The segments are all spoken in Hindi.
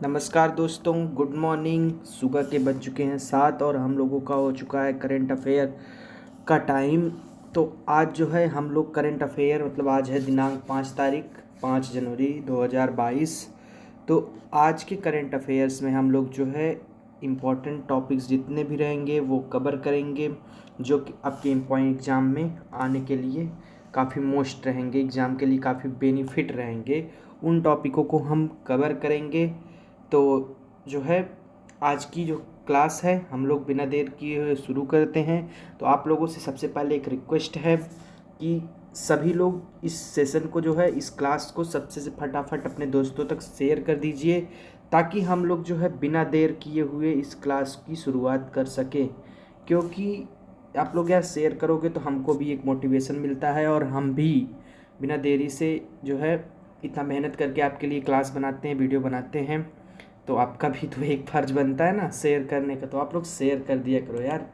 नमस्कार दोस्तों, गुड मॉर्निंग। सुबह के बज चुके हैं 7 और हम लोगों का हो चुका है करंट अफेयर का टाइम। तो आज जो है हम लोग करंट अफेयर मतलब आज है दिनांक 5 जनवरी 2022। तो आज के करंट अफेयर्स में हम लोग जो है इम्पॉर्टेंट टॉपिक्स जितने भी रहेंगे वो कवर करेंगे, जो कि आपके एग्ज़ाम में आने के लिए काफ़ी मोस्ट रहेंगे, एग्ज़ाम के लिए काफ़ी बेनिफिट रहेंगे। उन टॉपिकों को हम कवर करेंगे। तो जो है आज की जो क्लास है हम लोग बिना देर किए हुए शुरू करते हैं। तो आप लोगों से सबसे पहले एक रिक्वेस्ट है कि सभी लोग इस सेशन को जो है इस क्लास को सबसे से फटाफट अपने दोस्तों तक शेयर कर दीजिए, ताकि हम लोग जो है बिना देर किए हुए इस क्लास की शुरुआत कर सकें। क्योंकि आप लोग यार शेयर करोगे तो हमको भी एक मोटिवेशन मिलता है और हम भी बिना देरी से जो है इतना मेहनत करके आपके लिए क्लास बनाते हैं, वीडियो बनाते हैं। तो आपका भी तो एक फ़र्ज़ बनता है ना शेयर करने का। तो आप लोग शेयर कर दिया करो यार।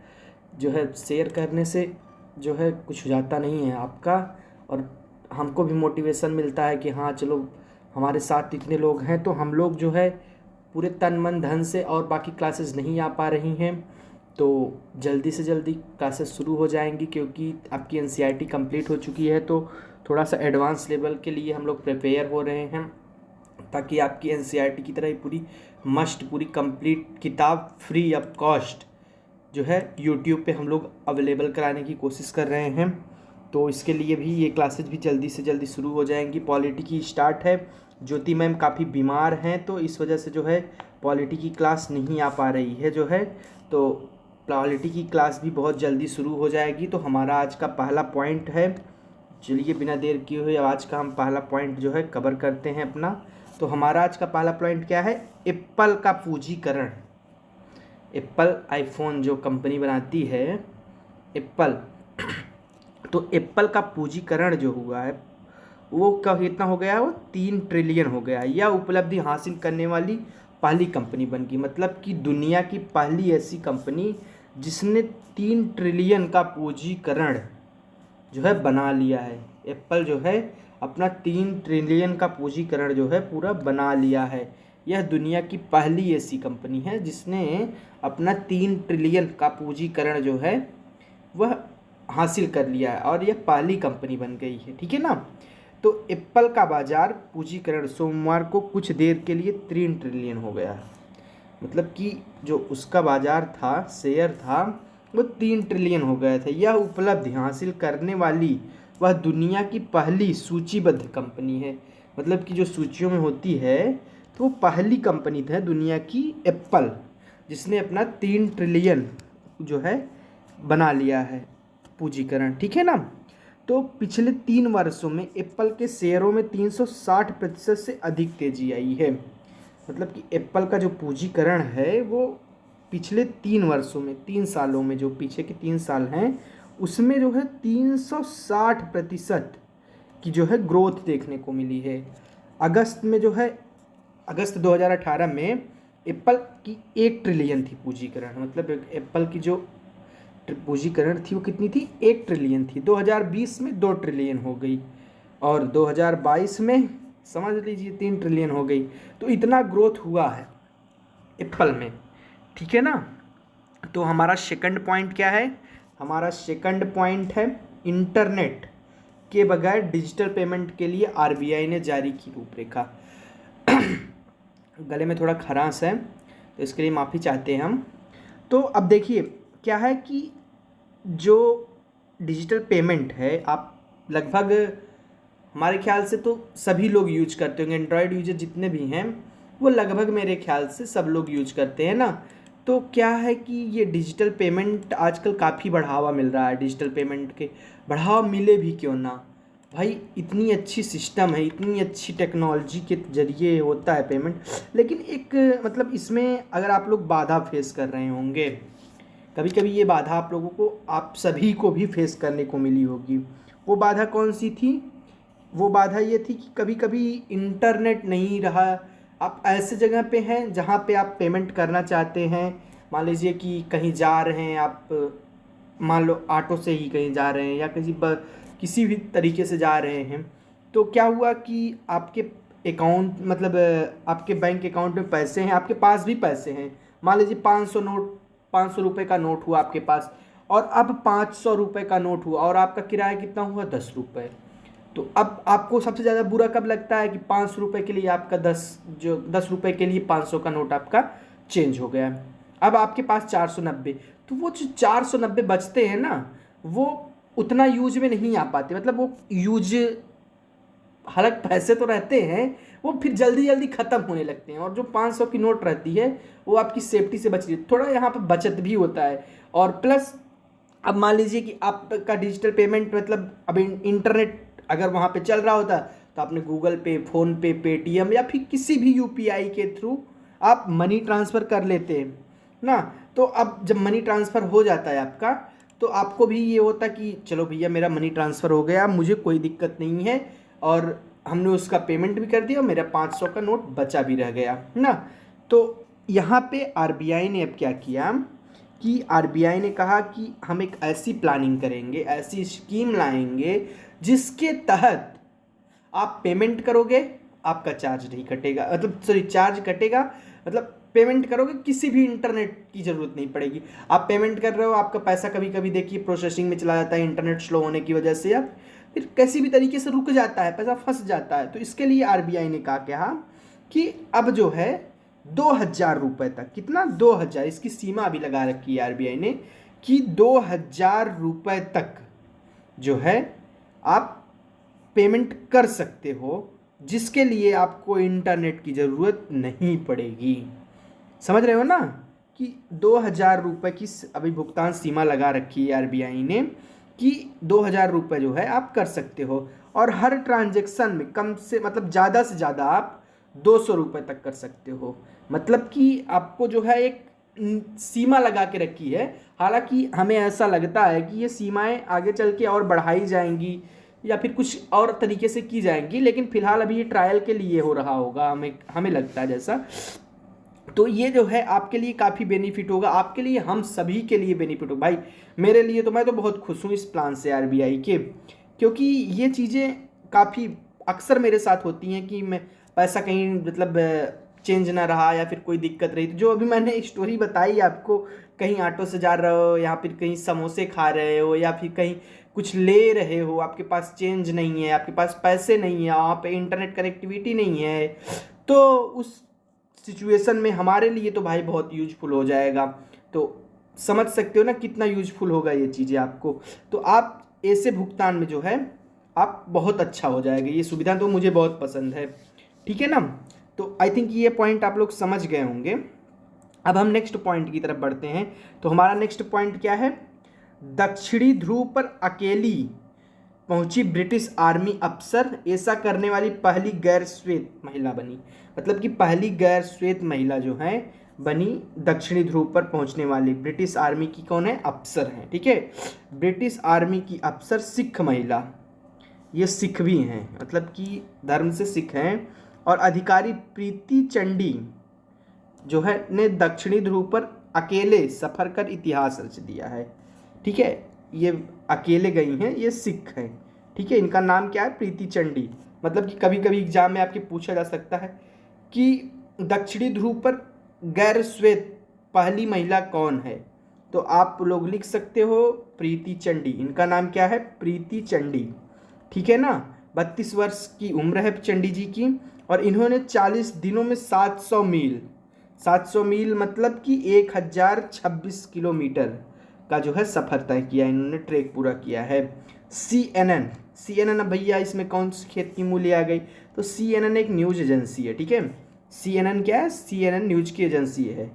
जो है शेयर करने से जो है कुछ हो जाता नहीं है आपका, और हमको भी मोटिवेशन मिलता है कि हाँ चलो हमारे साथ इतने लोग हैं। तो हम लोग जो है पूरे तन मन धन से, और बाकी क्लासेस नहीं आ पा रही हैं तो जल्दी से जल्दी क्लासेस शुरू हो जाएंगी, क्योंकि आपकी एनसीईआरटी कंप्लीट हो चुकी है। तो थोड़ा सा एडवांस लेवल के लिए हम लोग प्रिपेयर हो रहे हैं, ताकि आपकी एनसीईआरटी की तरह ही पूरी कंप्लीट किताब फ्री ऑफ कॉस्ट जो है यूट्यूब पे हम लोग अवेलेबल कराने की कोशिश कर रहे हैं। तो इसके लिए भी ये क्लासेस भी जल्दी से जल्दी शुरू हो जाएंगी। पॉलिटी की स्टार्ट है, ज्योति मैम काफ़ी बीमार हैं तो इस वजह से जो है पॉलिटी की क्लास नहीं आ पा रही है जो है। तो पॉलिटी की क्लास भी बहुत जल्दी शुरू हो जाएगी। तो हमारा आज का पहला पॉइंट है, चलिए बिना देर किए हुए आज का हम पहला पॉइंट जो है कवर करते हैं अपना। तो हमारा आज का पहला पॉइंट क्या है? एप्पल का पूंजीकरण। एप्पल आईफोन जो कंपनी बनाती है एप्पल, तो एप्पल का पूंजीकरण जो हुआ है वो कब कितना हो गया है? वो 3 ट्रिलियन हो गया है। यह उपलब्धि हासिल करने वाली पहली कंपनी बन गई, मतलब कि दुनिया की पहली ऐसी कंपनी जिसने 3 ट्रिलियन का पूंजीकरण जो है बना लिया है। एप्पल जो है अपना 3 ट्रिलियन का पूंजीकरण जो है पूरा बना लिया है। यह दुनिया की पहली ऐसी कंपनी है जिसने अपना 3 ट्रिलियन का पूंजीकरण जो है वह हासिल कर लिया है, और यह पहली कंपनी बन गई है। ठीक है ना? तो एप्पल का बाजार पूंजीकरण सोमवार को कुछ देर के लिए 3 ट्रिलियन हो गया है। मतलब कि जो उसका बाजार था, शेयर था, वो 3 ट्रिलियन हो गया था। यह उपलब्धि हासिल करने वाली वह दुनिया की पहली सूचीबद्ध कंपनी है। मतलब कि जो सूचियों में होती है तो वो पहली कंपनी है दुनिया की एप्पल, जिसने अपना 3 ट्रिलियन जो है बना लिया है पूंजीकरण। ठीक है ना? तो पिछले 3 वर्षों में एप्पल के शेयरों में 360% से अधिक तेजी आई है। मतलब कि एप्पल का जो पूंजीकरण है वो पिछले 3 वर्षों में, 3 सालों में, जो पीछे के 3 साल हैं उसमें जो है 360% की जो है ग्रोथ देखने को मिली है। अगस्त में जो है, अगस्त 2018 में एप्पल की 1 ट्रिलियन थी पूंजीकरण। मतलब एप्पल की जो पूंजीकरण थी वो कितनी थी? 1 ट्रिलियन थी। 2020 में 2 ट्रिलियन हो गई, और 2022 में समझ लीजिए 3 ट्रिलियन हो गई। तो इतना ग्रोथ हुआ है एप्पल में। ठीक है ना? तो हमारा सेकंड पॉइंट क्या है? हमारा सेकंड पॉइंट है इंटरनेट के बगैर डिजिटल पेमेंट के लिए आरबीआई ने जारी की रूपरेखा। गले में थोड़ा खरांश है तो इसके लिए माफ़ी चाहते हैं हम। तो अब देखिए क्या है कि जो डिजिटल पेमेंट है, आप लगभग हमारे ख्याल से तो सभी लोग यूज करते होंगे। एंड्रॉयड यूजर जितने भी हैं वो लगभग मेरे ख्याल से सब लोग यूज करते हैं ना। तो क्या है कि ये डिजिटल पेमेंट आजकल काफ़ी बढ़ावा मिल रहा है। डिजिटल पेमेंट के बढ़ावा मिले भी क्यों ना भाई, इतनी अच्छी सिस्टम है, इतनी अच्छी टेक्नोलॉजी के जरिए होता है पेमेंट। लेकिन एक मतलब इसमें अगर आप लोग बाधा फेस कर रहे होंगे, कभी कभी ये बाधा आप लोगों को, आप सभी को भी फेस करने को मिली होगी। वो बाधा कौन सी थी? वो बाधा ये थी कि कभी कभी इंटरनेट नहीं रहा। आप ऐसे जगह पे हैं जहाँ पे आप पेमेंट करना चाहते हैं। मान लीजिए कि कहीं जा रहे हैं आप, मान लो ऑटो से ही कहीं जा रहे हैं या किसी भी तरीके से जा रहे हैं। तो क्या हुआ कि आपके अकाउंट मतलब आपके बैंक अकाउंट में पैसे हैं, आपके पास भी पैसे हैं, मान लीजिए 500 रुपये का नोट हुआ आपके पास, और अब 500 रुपये का नोट हुआ और आपका किराया कितना हुआ 10 रुपये। तो अब आपको सबसे ज़्यादा बुरा कब लगता है कि 500 रुपये के लिए आपका 10 रुपये के लिए 500 का नोट आपका चेंज हो गया। अब आपके पास 490, तो वो जो 490 बचते हैं ना, वो उतना यूज में नहीं आ पाते, मतलब वो यूज, हालांकि पैसे तो रहते हैं, वो फिर जल्दी जल्दी ख़त्म होने लगते हैं, और जो 500 की नोट रहती है वो आपकी सेफ्टी से बच रही है, थोड़ा यहाँ पर बचत भी होता है। और प्लस अब मान लीजिए कि आपका डिजिटल पेमेंट मतलब अब इंटरनेट अगर वहाँ पे चल रहा होता तो आपने गूगल पे, फ़ोन पे, पेटीएम या फिर किसी भी यूपीआई के थ्रू आप मनी ट्रांसफ़र कर लेते हैं ना। तो अब जब मनी ट्रांसफ़र हो जाता है आपका, तो आपको भी ये होता कि चलो भैया मेरा मनी ट्रांसफ़र हो गया, मुझे कोई दिक्कत नहीं है, और हमने उसका पेमेंट भी कर दिया और मेरा 500 का नोट बचा भी रह गया ना। तो यहाँ पे आरबीआई ने अब क्या किया कि आरबीआई ने कहा कि हम एक ऐसी प्लानिंग करेंगे, ऐसी स्कीम लाएंगे जिसके तहत आप पेमेंट करोगे, आपका चार्ज नहीं कटेगा, मतलब सॉरी चार्ज कटेगा, मतलब पेमेंट करोगे किसी भी इंटरनेट की ज़रूरत नहीं पड़ेगी। आप पेमेंट कर रहे हो, आपका पैसा कभी कभी देखिए प्रोसेसिंग में चला जाता है इंटरनेट स्लो होने की वजह से, या फिर किसी भी तरीके से रुक जाता है, पैसा फंस जाता है। तो इसके लिए आरबीआई ने कहा कि अब जो है 2000 रुपये तक, कितना 2000, इसकी सीमा अभी लगा रखी है आरबीआई ने कि 2000 रुपये तक जो है आप पेमेंट कर सकते हो, जिसके लिए आपको इंटरनेट की ज़रूरत नहीं पड़ेगी। समझ रहे हो ना कि 2000 रुपये की अभी भुगतान सीमा लगा रखी है आरबीआई ने कि 2000 रुपये जो है आप कर सकते हो, और हर ट्रांजैक्शन में कम से मतलब ज़्यादा से ज़्यादा आप 200 रुपये तक कर सकते हो। मतलब कि आपको जो है एक सीमा लगा के रखी है। हालांकि हमें ऐसा लगता है कि ये सीमाएं आगे चल के और बढ़ाई जाएंगी या फिर कुछ और तरीके से की जाएंगी, लेकिन फ़िलहाल अभी ये ट्रायल के लिए हो रहा होगा, हमें लगता है जैसा। तो ये जो है आपके लिए काफ़ी बेनिफिट होगा, आपके लिए, हम सभी के लिए बेनिफिट होगा भाई। मेरे लिए तो, मैं तो बहुत खुश हूँ इस प्लान से आरबीआई के, क्योंकि ये चीज़ें काफ़ी अक्सर मेरे साथ होती हैं कि मैं पैसा कहीं मतलब चेंज ना रहा या फिर कोई दिक्कत रही, तो जो अभी मैंने स्टोरी बताई आपको, कहीं ऑटो से जा रहे हो या फिर कहीं समोसे खा रहे हो या फिर कहीं कुछ ले रहे हो, आपके पास चेंज नहीं है, आपके पास पैसे नहीं है, वहाँ पे इंटरनेट कनेक्टिविटी नहीं है, तो उस सिचुएशन में हमारे लिए तो भाई बहुत यूजफुल हो जाएगा। तो समझ सकते हो ना कितना यूजफुल होगा ये चीज़ें आपको। तो आप ऐसे भुगतान में जो है आप बहुत अच्छा हो जाएगा, ये सुविधा तो मुझे बहुत पसंद है, ठीक है ना। तो आई थिंक ये पॉइंट आप लोग समझ गए होंगे। अब हम नेक्स्ट पॉइंट की तरफ बढ़ते हैं। तो हमारा नेक्स्ट पॉइंट क्या है? दक्षिणी ध्रुव पर अकेली पहुंची ब्रिटिश आर्मी अफसर, ऐसा करने वाली पहली गैर श्वेत महिला बनी। मतलब कि पहली गैर श्वेत महिला जो है बनी दक्षिणी ध्रुव पर पहुंचने वाली ब्रिटिश आर्मी की, कौन है? अफसर हैं, ठीक है। ब्रिटिश आर्मी की अफसर सिख महिला, ये सिख भी हैं, मतलब कि धर्म से सिख हैं, और अधिकारी प्रीति चंडी जो है ने दक्षिणी ध्रुव पर अकेले सफर कर इतिहास रच दिया है, ठीक है। ये अकेले गई हैं, ये सिख हैं, ठीक है। इनका नाम क्या है? प्रीति चंडी। मतलब कि कभी कभी एग्जाम में आपके पूछा जा सकता है कि दक्षिणी ध्रुव पर गैर श्वेत पहली महिला कौन है, तो आप लोग लिख सकते हो प्रीति चंडी। इनका नाम क्या है? प्रीति चंडी, ठीक है ना। 32 वर्ष की उम्र है चंडी जी की, और इन्होंने 40 दिनों में 700 मील, 700 मील मतलब कि 1026 किलोमीटर का जो है सफ़र तय किया, इन्होंने ट्रैक पूरा किया है। CNN भैया इसमें कौन सी खेत की मूली आ गई? तो CNN एक न्यूज़ एजेंसी है, ठीक है। CNN क्या है? CNN न्यूज़ की एजेंसी है।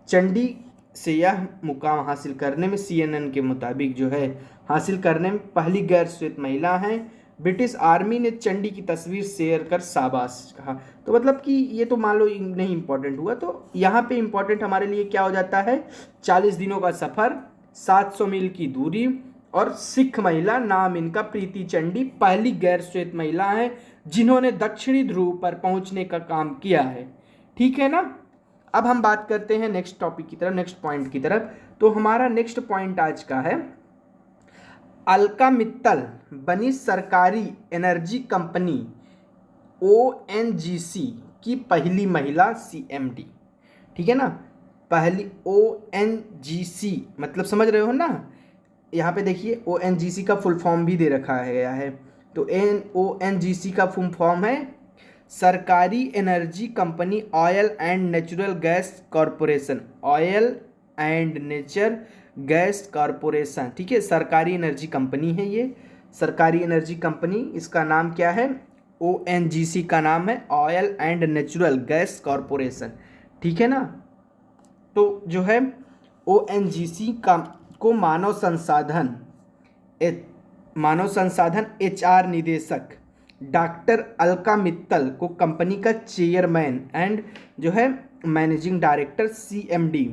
चंडी से यह मुकाम हासिल करने में CNN के मुताबिक जो है हासिल करने में पहली गैर श्वेत महिला हैं। ब्रिटिश आर्मी ने चंडी की तस्वीर शेयर कर शाबाश कहा। तो मतलब कि ये तो मान लो नहीं इंपॉर्टेंट हुआ, तो यहाँ पे इंपॉर्टेंट हमारे लिए क्या हो जाता है? 40 दिनों का सफ़र, 700 मील की दूरी, और सिख महिला, नाम इनका प्रीति चंडी, पहली गैर श्वेत महिला है जिन्होंने दक्षिणी ध्रुव पर पहुंचने का काम किया है, ठीक है ना। अब हम बात करते हैं नेक्स्ट टॉपिक की तरफ, नेक्स्ट पॉइंट की तरफ। तो हमारा नेक्स्ट पॉइंट आज का है, अलका मित्तल बनी सरकारी एनर्जी कंपनी ONGC की पहली महिला CMD, ठीक है ना। पहली ONGC मतलब समझ रहे हो ना, यहाँ पे देखिए ONGC का फुल फॉर्म भी दे रखा है गया है। तो ONGC का फुल फॉर्म है सरकारी energy company oil and natural gas corporation, oil and nature gas corporation, ठीक है। सरकारी एनर्जी कंपनी है ये, सरकारी एनर्जी कंपनी, इसका नाम क्या है, ONGC का नाम है oil and natural gas corporation, ठीक है ना। तो जो है ONGC का को मानव संसाधन HR निदेशक डॉक्टर अलका मित्तल को कंपनी का चेयरमैन एंड जो है मैनेजिंग डायरेक्टर CMD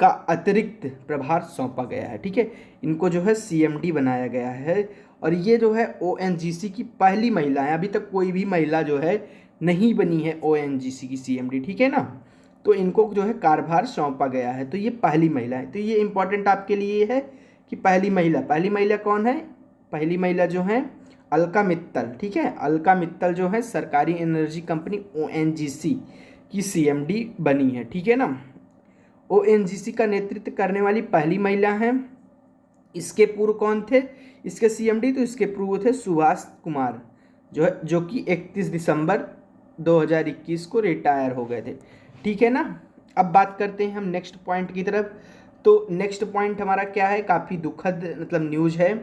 का अतिरिक्त प्रभार सौंपा गया है, ठीक है। इनको जो है CMD बनाया गया है और ये जो है ONGC की पहली महिला है। अभी तक कोई भी महिला जो है नहीं बनी है ONGC की CMD, ठीक है ना। तो इनको जो है कार्यभार सौंपा गया है, तो ये पहली महिला है। तो ये इंपॉर्टेंट आपके लिए है कि पहली महिला कौन है, पहली महिला जो है अलका मित्तल, ठीक है। अलका मित्तल जो है सरकारी एनर्जी कंपनी ONGC की CMD बनी है, ठीक है ना। ONGC का नेतृत्व करने वाली पहली महिला है। इसके पूर्व कौन थे इसके CMD, तो इसके पूर्व थे सुभाष कुमार जो कि 31 दिसंबर 2021 को रिटायर हो गए थे, ठीक है ना। अब बात करते हैं हम नेक्स्ट पॉइंट की तरफ। तो नेक्स्ट पॉइंट हमारा क्या है, काफ़ी दुखद मतलब न्यूज़ है।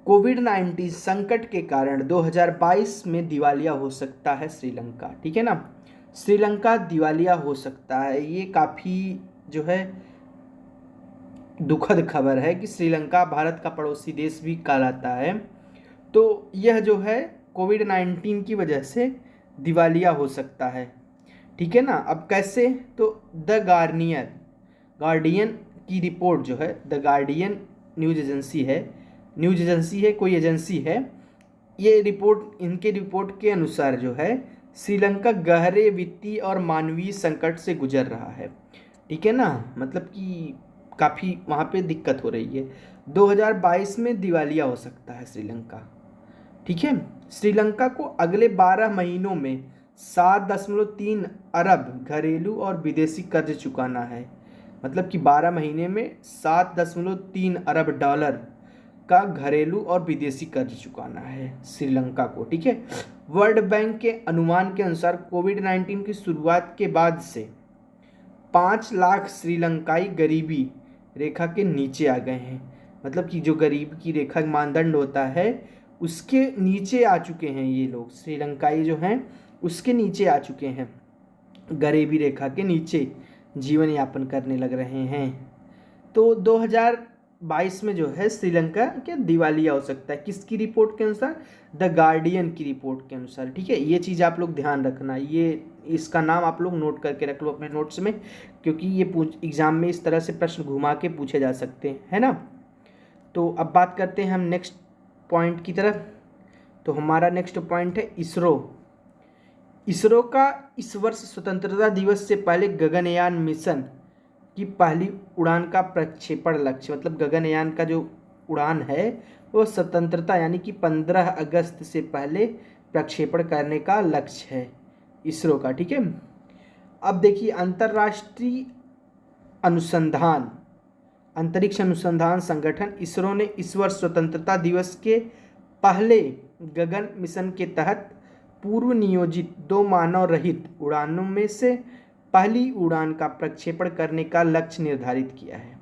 कोविड-19 संकट के कारण 2022 में दिवालिया हो सकता है श्रीलंका, ठीक है ना। श्रीलंका दिवालिया हो सकता है, ये काफ़ी जो है दुखद खबर है कि श्रीलंका भारत का पड़ोसी देश भी कहलाता है। तो यह जो है कोविड-19 की वजह से दिवालिया हो सकता है, ठीक है ना। अब कैसे, तो द गार्डियन की रिपोर्ट जो है, द गार्डियन न्यूज़ एजेंसी है, कोई एजेंसी है, ये रिपोर्ट, इनके रिपोर्ट के अनुसार जो है श्रीलंका गहरे वित्तीय और मानवीय संकट से गुजर रहा है, ठीक है ना। मतलब कि काफ़ी वहाँ पे दिक्कत हो रही है। 2022 में दिवालिया हो सकता है श्रीलंका, ठीक है। श्रीलंका को अगले 12 महीनों में 7.3 अरब घरेलू और विदेशी कर्ज चुकाना है। मतलब कि 12 महीने में 7.3 अरब डॉलर का घरेलू और विदेशी कर्ज चुकाना है श्रीलंका को, ठीक है। वर्ल्ड बैंक के अनुमान के अनुसार कोविड-19 की शुरुआत के बाद से 5 लाख श्रीलंकाई गरीबी रेखा के नीचे आ गए हैं। मतलब कि जो गरीब की रेखा मानदंड होता है उसके नीचे आ चुके हैं ये लोग, श्रीलंकाई जो हैं उसके नीचे आ चुके हैं, गरीबी रेखा के नीचे जीवन यापन करने लग रहे हैं। तो 2022 में जो है श्रीलंका क्या दिवालिया हो सकता है, किसकी रिपोर्ट के अनुसार, द गार्डियन की रिपोर्ट के अनुसार, ठीक है। ये चीज़ आप लोग ध्यान रखना, ये इसका नाम आप लोग नोट करके रख लो अपने नोट्स में, क्योंकि ये एग्जाम में इस तरह से प्रश्न घुमा के पूछे जा सकते हैं, है ना। तो अब बात करते हैं हम नेक्स्ट पॉइंट की तरफ। तो हमारा नेक्स्ट पॉइंट है इसरो का इस वर्ष स्वतंत्रता दिवस से पहले गगनयान मिशन की पहली उड़ान का प्रक्षेपण लक्ष्य, मतलब गगनयान का जो उड़ान है वो स्वतंत्रता यानी कि 15 अगस्त से पहले प्रक्षेपण करने का लक्ष्य है इसरो का, ठीक है। अब देखिए अंतर्राष्ट्रीय अंतरिक्ष अनुसंधान संगठन इसरो ने इस वर्ष स्वतंत्रता दिवस के पहले गगन मिशन के तहत पूर्व नियोजित 2 मानव रहित उड़ानों में से पहली उड़ान का प्रक्षेपण करने का लक्ष्य निर्धारित किया है।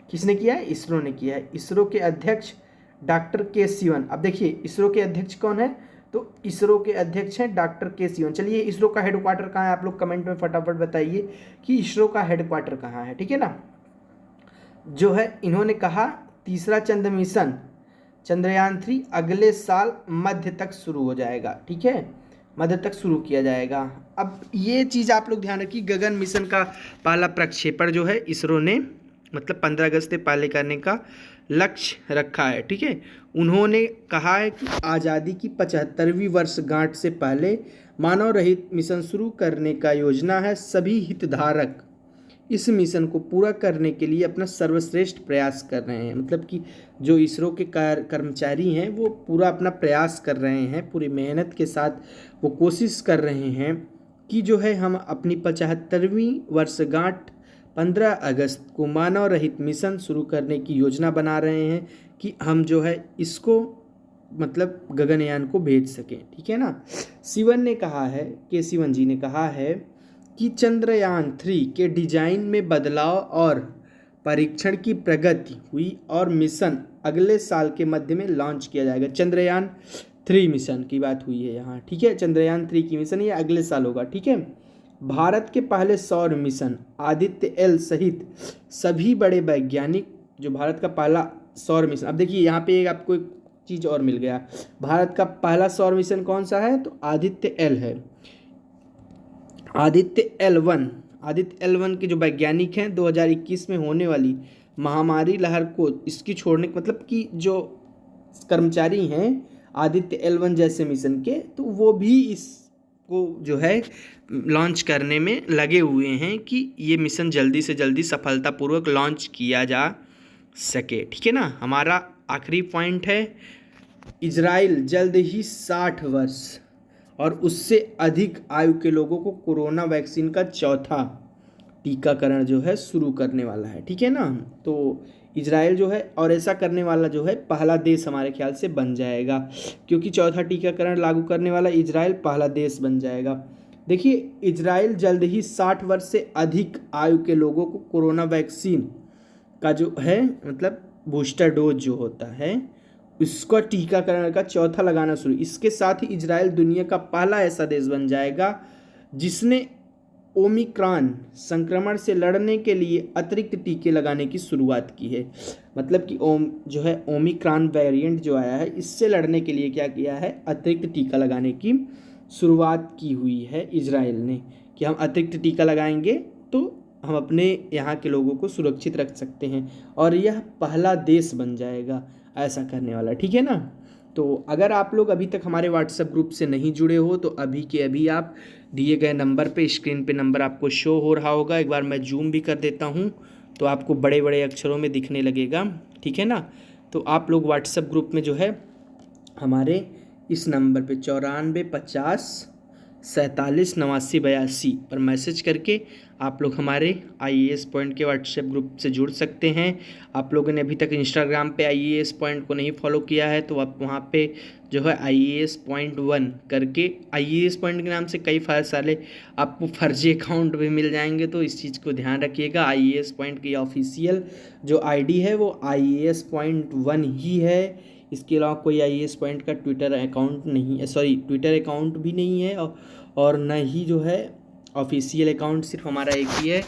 किसने किया है, इसरो ने किया है। इसरो के अध्यक्ष डॉक्टर के सिवन। अब देखिए इसरो के अध्यक्ष कौन है, तो इसरो के अध्यक्ष हैं डॉक्टर के सिवन। चलिए इसरो का हेडक्वार्टर कहाँ है, आप लोग कमेंट में फटाफट बताइए कि इसरो का हेडक्वार्टर कहाँ है, ठीक है ना। जो है इन्होंने कहा तीसरा चंद्र मिशन चंद्रयान 3 अगले साल मध्य तक शुरू हो जाएगा, ठीक है, मध्य तक शुरू किया जाएगा। अब ये चीज़ आप लोग ध्यान रखिए, गगन मिशन का पहला प्रक्षेपण जो है इसरो ने मतलब 15 अगस्त से पहले करने का लक्ष्य रखा है, ठीक है। उन्होंने कहा है कि आज़ादी की 75वीं वर्षगांठ से पहले मानव रहित मिशन शुरू करने का योजना है। सभी हितधारक इस मिशन को पूरा करने के लिए अपना सर्वश्रेष्ठ प्रयास कर रहे हैं। मतलब कि जो इसरो के कर्मचारी हैं वो पूरा अपना प्रयास कर रहे हैं, पूरी मेहनत के साथ वो कोशिश कर रहे हैं कि जो है हम अपनी 75वीं वर्षगांठ 15 अगस्त को मानव रहित मिशन शुरू करने की योजना बना रहे हैं कि हम जो है इसको मतलब गगनयान को भेज सकें। ठीक है ना। सिवन ने कहा है, के सिवन जी ने कहा है कि चंद्रयान 3 के डिजाइन में बदलाव और परीक्षण की प्रगति हुई और मिशन अगले साल के मध्य में लॉन्च किया जाएगा। चंद्रयान 3 मिशन की बात हुई है यहाँ। ठीक है, चंद्रयान 3 की मिशन ये अगले साल होगा। ठीक है। भारत के पहले सौर मिशन आदित्य एल सहित सभी बड़े वैज्ञानिक, जो भारत का पहला सौर मिशन, अब देखिए यहाँ पे आपको एक चीज़ और मिल गया। भारत का पहला सौर मिशन कौन सा है, तो आदित्य एल है। आदित्य L1 के जो वैज्ञानिक हैं 2021 में होने वाली महामारी लहर को इसकी छोड़ने, मतलब कि जो कर्मचारी हैं आदित्य L1 जैसे मिशन के, तो वो भी इसको जो है लॉन्च करने में लगे हुए हैं कि ये मिशन जल्दी से जल्दी सफलतापूर्वक लॉन्च किया जा सके। ठीक है ना। हमारा आखिरी पॉइंट है, इजराइल जल्द ही 60 वर्ष और उससे अधिक आयु के लोगों को कोरोना वैक्सीन का चौथा टीकाकरण जो है शुरू करने वाला है। ठीक है ना। तो इजराइल जो है और ऐसा करने वाला जो है पहला देश हमारे ख्याल से बन जाएगा, क्योंकि चौथा टीकाकरण लागू करने वाला इजराइल पहला देश बन जाएगा। देखिए, इजराइल जल्द ही 60 वर्ष से अधिक आयु के लोगों को कोरोना वैक्सीन का जो है मतलब बूस्टर डोज जो होता है उसका टीकाकरण का चौथा लगाना शुरू। इसके साथ ही इजराइल दुनिया का पहला ऐसा देश बन जाएगा जिसने ओमिक्रॉन संक्रमण से लड़ने के लिए अतिरिक्त टीके लगाने की शुरुआत की है। मतलब कि जो है ओमिक्रॉन वेरिएंट जो आया है इससे लड़ने के लिए क्या किया है, अतिरिक्त टीका लगाने की शुरुआत की हुई है इजराइल ने, कि हम अतिरिक्त टीका लगाएंगे तो हम अपने यहाँ के लोगों को सुरक्षित रख सकते हैं, और यह पहला देश बन जाएगा ऐसा करने वाला। ठीक है ना। तो अगर आप लोग अभी तक हमारे व्हाट्सएप ग्रुप से नहीं जुड़े हो तो अभी के अभी आप दिए गए नंबर पे, स्क्रीन पे नंबर आपको शो हो रहा होगा, एक बार मैं जूम भी कर देता हूँ तो आपको बड़े बड़े अक्षरों में दिखने लगेगा। ठीक है ना। तो आप लोग व्हाट्सएप ग्रुप में जो है हमारे इस नंबर पे 9450478982 पर मैसेज करके आप लोग हमारे IAS पॉइंट के व्हाट्सएप ग्रुप से जुड़ सकते हैं। आप लोगों ने अभी तक इंस्टाग्राम पे IAS पॉइंट को नहीं फॉलो किया है तो आप वहाँ पे जो है IAS.1 करके, IAS पॉइंट के नाम से कई सारे आपको फर्जी अकाउंट भी मिल जाएंगे, तो इस चीज़ को ध्यान रखिएगा। IAS पॉइंट की ऑफिशियल जो ID है वो IAS.1 ही है। इसके अलावा कोई IAS पॉइंट का ट्विटर अकाउंट नहीं है, ट्विटर अकाउंट भी नहीं है और न ही जो है ऑफिशियल अकाउंट, सिर्फ हमारा एक ही है।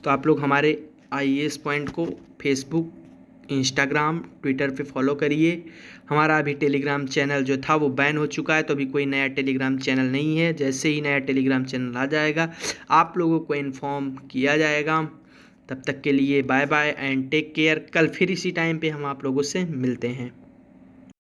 तो आप लोग हमारे IAS पॉइंट को फेसबुक, इंस्टाग्राम, ट्विटर पे फॉलो करिए। हमारा अभी टेलीग्राम चैनल जो था वो बैन हो चुका है, तो अभी कोई नया टेलीग्राम चैनल नहीं है। जैसे ही नया टेलीग्राम चैनल आ जाएगा आप लोगों को इन्फॉर्म किया जाएगा। तब तक के लिए bye bye and take care. कल फिर इसी टाइम पे हम आप लोगों से मिलते हैं।